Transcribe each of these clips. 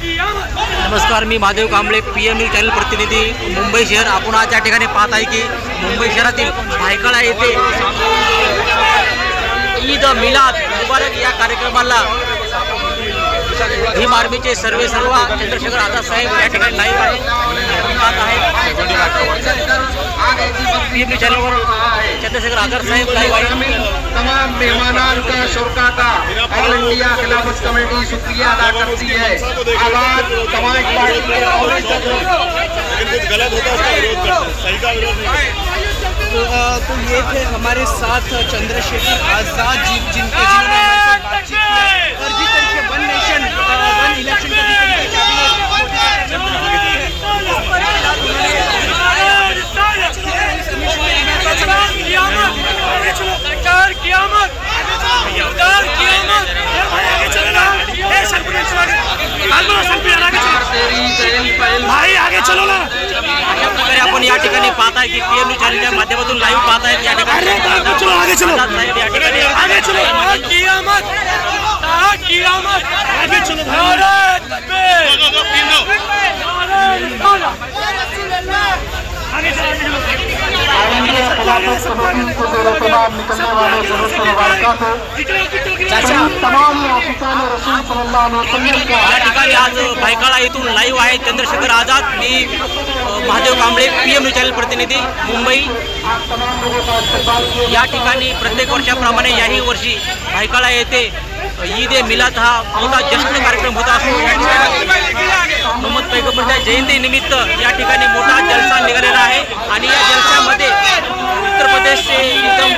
नमस्कार, मी Mahadev Kamble, PM news channel प्रतिनिधी, मुंबई शहर. आपण आज या ठिकाणी पाहत आहे की मुंबई शहरातील भायखळा येथे ईद मिलाद मुबारक या कार्यक्रमाला भीम आर्मीचे सर्व चंद्रशेखर आझाद साहेब या ठिकाणी लाईव्ह आहे. पाहत आहे PM न्यूज चॅनलवर चंद्रशेखर आझाद साहेब लाईव्ह आहे. तमाम मेहमानान का शुक्रिया का ऑल इंडिया खिलाफत कमेटी शुक्रिया अदा करती है. आवाज समाज पार्टी के कुछ गलत होता है उसका विरोध करते हैं, सही का विरोध नहीं. तो ये थे हमारे साथ चंद्रशेखर आज़ाद जी, जिनके जिन्होंने हमारे साथ बातचीत की और जिस तरीके वन नेशन वन इलेक्शन का भाई आगे चलो ना. अशा प्रकारे आपण या ठिकाणी पाहत आहे की PM न्यूज चॅनलच्या माध्यमातून लाईव्ह पाहत आहेत. या ठिकाणी आगे चलो साहेब या ठिकाणी आगे चलो आगे चलो. या ठिकाणी आज भायखळा येथून लाईव्ह आहे चंद्रशेखर आझाद. मी Mahadev Kamble, PM news channel प्रतिनिधी, मुंबई. या ठिकाणी प्रत्येक वर्षाप्रमाणे याही वर्षी भायखळा येथे ईद ए मिलाद हा मोठा जश्न कार्यक्रम होता असतो. या ठिकाणी मोहम्मद पैगंबरच्या जयंतीनिमित्त या ठिकाणी मोठा जलसा निघालेला आहे आणि या जलसामध्ये उत्तर प्रदेशचे एकदम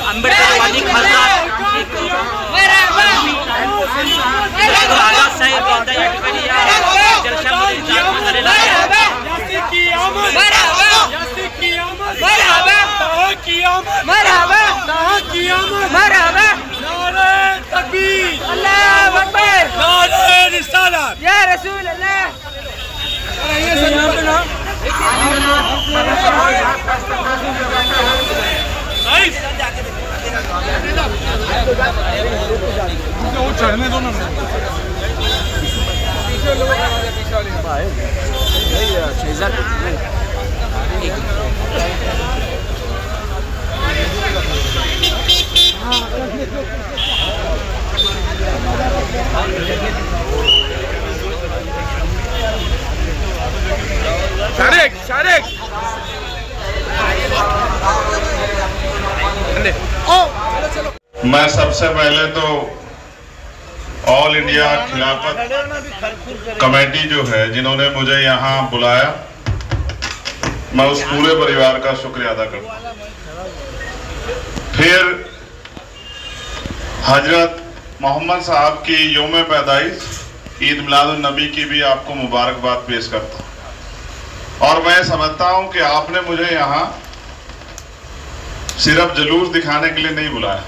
आंबेडकरवादी खासदार आझाद साहेब यांचा या ठिकाणी या जलशामध्ये झालेला आहे. चढ़ने दो ना. शारिक मैं सबसे पहले तो ऑल इंडिया खिलाफत कमेटी जो है जिन्होंने मुझे यहाँ बुलाया, मैं उस पूरे परिवार का शुक्रिया अदा करता हूँ. फिर हजरत मोहम्मद साहब की योम पैदाइश ईद मिलादुन नबी की भी आपको मुबारकबाद पेश करता हूँ. और मैं समझता हूँ कि आपने मुझे यहाँ सिर्फ जुलूस दिखाने के लिए नहीं बुलाया.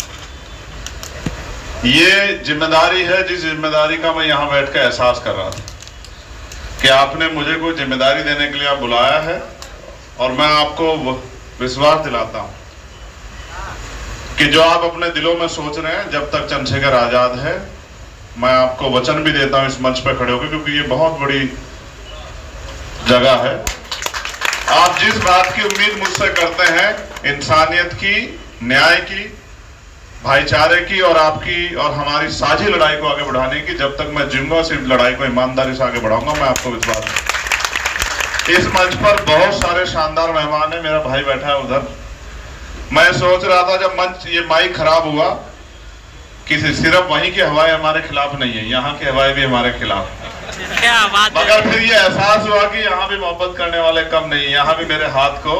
ये जिम्मेदारी है जिस जिम्मेदारी का मैं यहाँ बैठ कर एहसास कर रहा था कि आपने मुझे कोई जिम्मेदारी देने के लिए आप बुलाया है. और मैं आपको विश्वास दिलाता हूँ कि जो आप अपने दिलों में सोच रहे हैं, जब तक चंद्रशेखर आज़ाद है, मैं आपको वचन भी देता हूँ इस मंच पर खड़े होकर, क्योंकि ये बहुत बड़ी जगह है. आप जिस बात की उम्मीद मुझसे करते हैं, इंसानियत की, न्याय की, भाईचारे की और आपकी और हमारी साझी लड़ाई को आगे बढ़ाने की, जब तक मैं जिऊंगा सिर्फ लड़ाई को ईमानदारी से आगे बढ़ाऊंगा. मैं आपको विश्वास दूं. इस मंच पर बहुत सारे शानदार मेहमान हैं. मेरा भाई बैठा है उधर. मैं सोच रहा था जब मंच ये माइक खराब हुआ कि सिर्फ वहीं की हवाएं हमारे खिलाफ नहीं है, यहाँ की हवाएं भी हमारे खिलाफ है. मगर फिर ये एहसास हुआ कि यहाँ भी मोहब्बत करने वाले कम नहीं, यहाँ भी मेरे हाथ को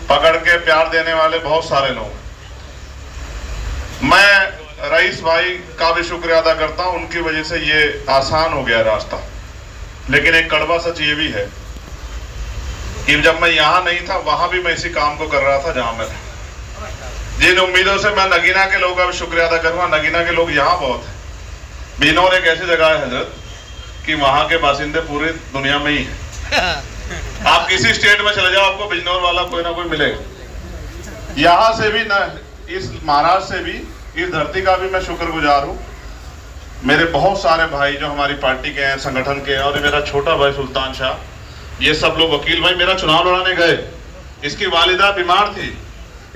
पकड़ के प्यार देने वाले बहुत सारे लोग. मैं रईस भाई का भी शुक्रिया अदा करता हूँ. उनकी वजह से ये आसान हो गया रास्ता. लेकिन एक कड़वा सच ये भी है कि जब मैं यहाँ नहीं था, वहां भी मैं इसी काम को कर रहा था जहां मैं था. जिन उम्मीदों से मैं नगीना के लोगों का भी शुक्रिया अदा करूंगा. नगीना के लोग यहाँ बहुत है. बिजनौर एक ऐसी जगह है हजरत कि वहां के बासिंदे पूरी दुनिया में ही है. आप किसी स्टेट में चले जाओ, आपको बिजनौर वाला कोई ना कोई मिलेगा. यहाँ से भी ना, इस महाराष्ट्र से भी इस धरती का भी मैं शुक्रगुजार हूँ। मेरे बहुत सारे भाई जो हमारी पार्टी के हैं, संगठन के हैं, और मेरा छोटा भाई सुल्तान शाह, ये सब लोग वकील भाई मेरा चुनाव लड़ाने गए। इसकी वालिदा बीमार थी,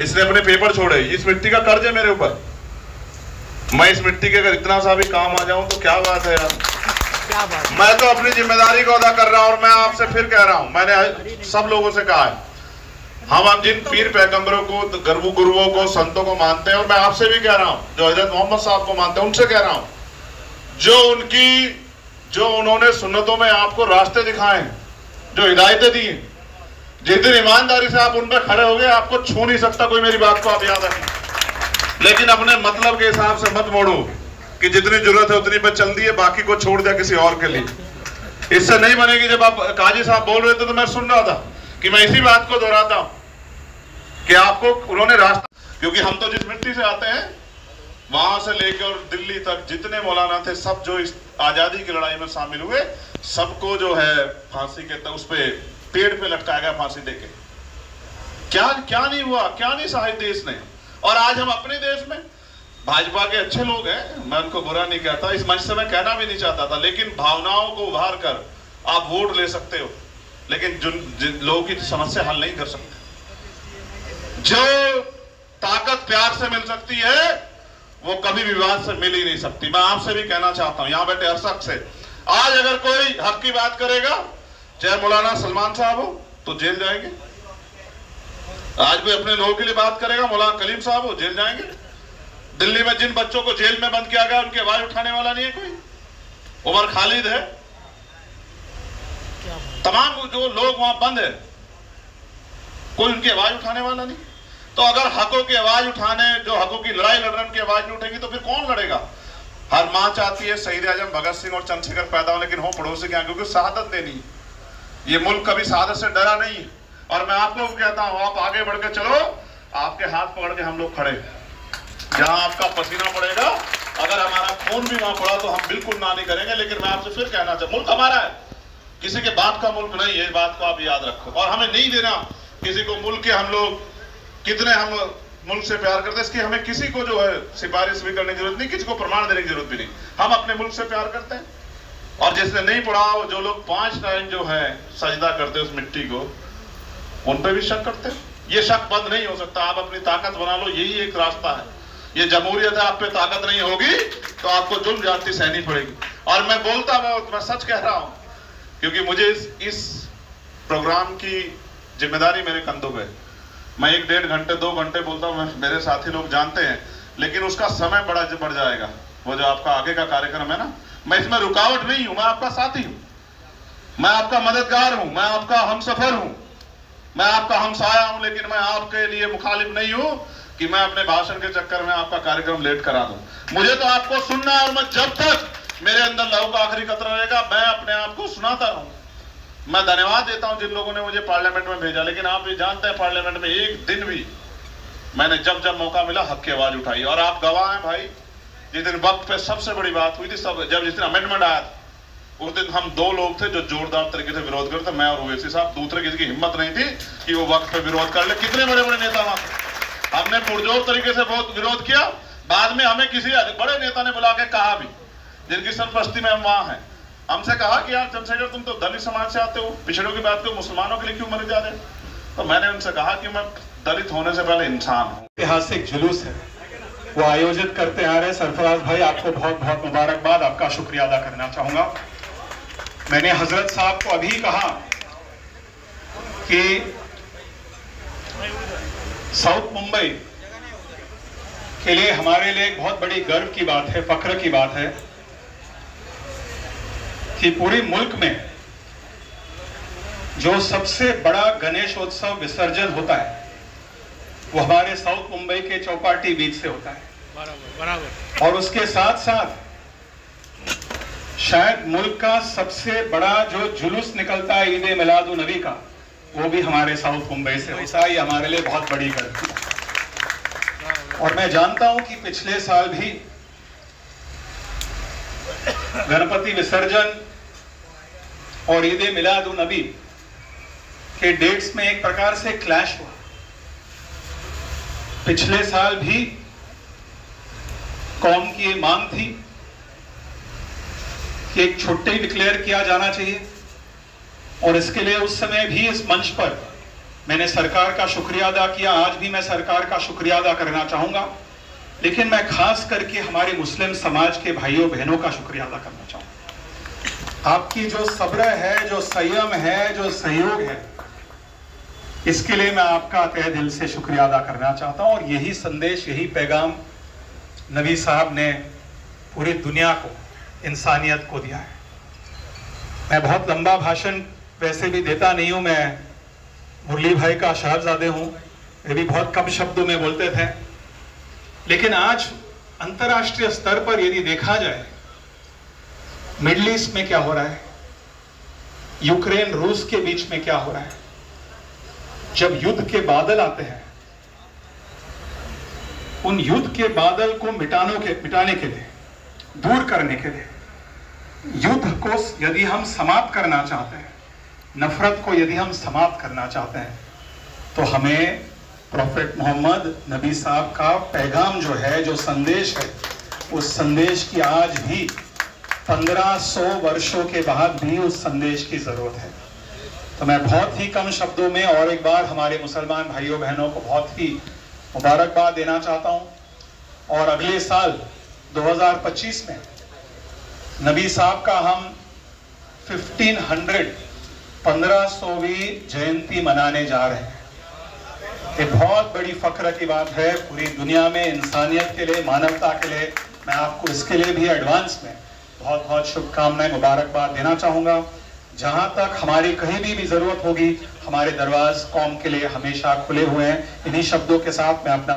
इसने अपने पेपर छोड़े। इस मिट्टी का कर्ज है मेरे ऊपर। मैं इस मिट्टी के अगर इतना सा भी काम आ जाऊं तो क्या बात है यार। क्या बात। मैं तो अपनी जिम्मेदारी को अदा कर रहा हूं और मैं आपसे फिर कह रहा हूं, मैंने सब लोगों से कहा है, हम जिन पीर पैगंबरों को, गुरुओं को, संतों को मानते हैं, और मैं आपसे भी कह रहा हूं जो हजरत मोहम्मद साहब को मानते हैं, उनसे कह रहा हूं, जो उन्होंने सुन्नतों में आपको रास्ते दिखाए, जो हिदायतें दी, जिस दिन ईमानदारी से आप उन पर खड़े हो गए, आपको छू नहीं सकता कोई। मेरी बात को आप याद रखें, लेकिन अपने मतलब के हिसाब से मत मोड़ो कि जितनी जरूरत है उतनी पे चल दिए, बाकी को छोड़ दिया किसी और के लिए। इससे नहीं बनेगी। जब आप काजी साहब बोल रहे थे तो मैं सुन रहा था कि मैं इसी बात को दोहराता हूं कि आपको उन्होंने रास्ता, क्योंकि हम तो जिस मिट्टी से आते हैं वहां से लेकर दिल्ली तक जितने मौलाना थे, सब जो इस आजादी की लड़ाई में शामिल हुए, सबको जो है फांसी के उस पे पेड़ पे लटकाया गया फांसी देके। क्या नहीं हुआ, क्या नहीं सहाय देश ने। और आज हम अपने देश में, भाजपा के अच्छे लोग हैं, मैं उनको बुरा नहीं कहता, इस मंच से मैं कहना भी नहीं चाहता था, लेकिन भावनाओं को उभार कर आप वोट ले सकते हो, लेकिन जिन लोगों की समस्या हल नहीं कर सकते। जो ताकत प्यार से मिल सकती है वो कभी विवाद से मिल ही नहीं सकती। मैं आपसे भी कहना चाहता हूं, यहां बैठे हर शख्स से, आज अगर कोई हक की बात करेगा, चाहे मौलाना सलमान साहब हो तो जेल जाएंगे, आज कोई अपने लोगों के लिए बात करेगा, मौलाना कलीम साहब हो, जेल जाएंगे। दिल्ली में जिन बच्चों को जेल में बंद किया गया, उनकी आवाज उठाने वाला नहीं है कोई। उमर खालिद है, तमाम जो लोग वहां बंद है, कोई उनकी आवाज उठाने वाला नहीं। तो अगर हकों की आवाज उठाने, जो हकों की लड़ाई लड़ रहे हैं, उनकी आवाज नहीं उठेगी तो फिर कौन लड़ेगा। हर मां चाहती है शहीद आजम भगत सिंह और चंद्रशेखर पैदा हो, लेकिन हो पड़ोसी के यहाँ, क्योंकि शहादत देनी। ये मुल्क कभी शहादत से डरा नहीं है। और मैं आप लोग कहता हूं, आप आगे बढ़ के चलो, आपके हाथ पकड़ के हम लोग खड़े, जहां आपका पसीना पड़ेगा, अगर हमारा खून भी वहां पड़ा तो हम बिल्कुल ना नहीं करेंगे। लेकिन मैं आपसे फिर कहना चाहता, मुल्क हमारा है, किसी के बाप का मुल्क नहीं है, इस बात को आप याद रखो। और हमें नहीं देना किसी को मुल्क के, हम लोग कितने हम मुल्क से प्यार करते हैं, इसकी हमें किसी को जो है सिफारिश भी करने की जरूरत नहीं, किसी को प्रमाण देने की जरूरत भी नहीं। हम अपने मुल्क से प्यार करते हैं। और जिसने नहीं पढ़ा, जो लोग 5 टाइम जो है सजदा करते उस मिट्टी को, उन पे भी शक करते हैं। ये शक बंद नहीं हो सकता। आप अपनी ताकत बना लो, यही एक रास्ता है। ये जमहूरियत है, आप पे ताकत नहीं होगी तो आपको जुल्म ज्यादती सहनी पड़ेगी। और मैं बोलता मैं सच कह रहा हूं, क्योंकि मुझे इस प्रोग्राम की जिम्मेदारी मेरे कंधों पे। मैं 1-1.5 घंटे 2 घंटे बोलता हूं, मेरे साथी लोग जानते हैं, लेकिन उसका समय बढ़ जाएगा। वो जो आपका आगे का कार्यक्रम है ना, मैं इसमें रुकावट नहीं हूं, मैं आपका साथी हूं, मैं आपका मददगार हूं, मैं आपका हमसफर हूं, मैं आपका हमसाया हूं। लेकिन मैं आपके लिए मुखालिफ नहीं हूं कि मैं अपने भाषण के चक्कर में आपका कार्यक्रम लेट करा दूं। मुझे तो आपको सुनना है, और मैं जब तक मेरे अंदर लहू का आखिरी कतरा रहेगा, मैं अपने आप को सुनाता रहूं। मैं धन्यवाद देता हूं जिन लोगों ने मुझे पार्लियामेंट में भेजा, लेकिन आप भी जानते हैं पार्लियामेंट में एक दिन भी मैंने जब मौका मिला हक की आवाज उठाई। और आप गवाह हैं भाई, जिस दिन वक्त पे सबसे बड़ी बात हुई थी, जिस दिन अमेंडमेंट आया था, उस दिन हम 2 लोग थे जो जोरदार तरीके से विरोध करते, मैं और ओवैसी साहब। दूसरे किसी की हिम्मत नहीं थी कि वो वक्त पे विरोध कर ले। कितने बड़े बड़े नेता वहां थे, हमने पुरजोर तरीके से बहुत विरोध किया। बाद में हमें किसी बड़े नेता ने बुला के कहा भी, जिनकी सरपरस्ती में हम वहां हैं, हमसे कहा कि यार चंद्रशेखर, तुम तो दलित समाज से आते हो, पिछड़ों की बात करो, मुसलमानों के लिए क्यों मरे जा रहे? तो मैंने उनसे कहा कि मैं दलित होने से पहले इंसान हूँ। ऐतिहासिक जुलूस है वो आयोजित करते आ रहे सरफराज भाई, आपको बहुत बहुत मुबारकबाद, आपका शुक्रिया अदा करना चाहूंगा। मैंने हजरत साहब को अभी कहा कि साउथ मुंबई के लिए हमारे लिए एक बहुत बड़ी गर्व की बात है, फख्र की बात है कि पूरे मुल्क में जो सबसे बड़ा गणेशोत्सव विसर्जन होता है वो हमारे साउथ मुंबई के चौपाटी बीच से होता है। बराबर। और उसके साथ साथ शायद मुल्क का सबसे बड़ा जो जुलूस निकलता है ईद मिलाद उन नबी का, वो भी हमारे साउथ मुंबई से होता है। ये हमारे लिए बहुत बड़ी गर्व है। और मैं जानता हूं कि पिछले साल भी गणपति विसर्जन और ईद मिलाद उन नबी के डेट्स में एक प्रकार से क्लैश हुआ। पिछले साल भी कौम की ये मांग थी कि एक छुट्टी डिक्लेयर किया जाना चाहिए, और इसके लिए उस समय भी इस मंच पर मैंने सरकार का शुक्रिया अदा किया। आज भी मैं सरकार का शुक्रिया अदा करना चाहूंगा, लेकिन मैं खास करके हमारे मुस्लिम समाज के भाइयों बहनों का शुक्रिया अदा करना चाहूंगा। आपकी जो सब्र है, जो संयम है, जो सहयोग है, इसके लिए मैं आपका तहे दिल से शुक्रिया अदा करना चाहता हूं। और यही संदेश, यही पैगाम नबी साहब ने पूरी दुनिया को, इंसानियत को दिया है। मैं बहुत लंबा भाषण वैसे भी देता नहीं हूं, मैं मुरली भाई का शहजादे हूं, वे भी बहुत कम शब्दों में बोलते थे। लेकिन आज अंतर्राष्ट्रीय स्तर पर यदि देखा जाए, मिडिल ईस्ट में क्या हो रहा है, यूक्रेन रूस के बीच में क्या हो रहा है, जब युद्ध के बादल आते हैं, उन युद्ध के बादल को मिटाने के लिए, दूर करने के लिए, युद्ध को यदि हम समाप्त करना चाहते हैं, नफरत को यदि हम समाप्त करना चाहते हैं, तो हमें प्रॉफेट मोहम्मद नबी साहब का पैगाम जो है, जो संदेश है, उस संदेश की आज भी 1500 वर्षों के बाद भी उस संदेश की जरूरत है। तो मैं बहुत ही कम शब्दों में और एक बार हमारे मुसलमान भाइयों बहनों को बहुत ही मुबारकबाद देना चाहता हूं। और अगले साल 2025 में नबी साहब का हम 1500वीं जयंती मनाने जा रहे हैं। ये बहुत बड़ी फख्र की बात है पूरी दुनिया में, इंसानियत के लिए, मानवता के लिए। मैं आपको इसके लिए भी एडवांस में बहुत बहुत शुभकामनाएं, मुबारकबाद देना चाहूंगा। जहां तक हमारी कहीं भी जरूरत होगी, हमारे दरवाजे कौम के लिए हमेशा खुले हुए हैं। इन्हीं शब्दों के साथ मैं अपना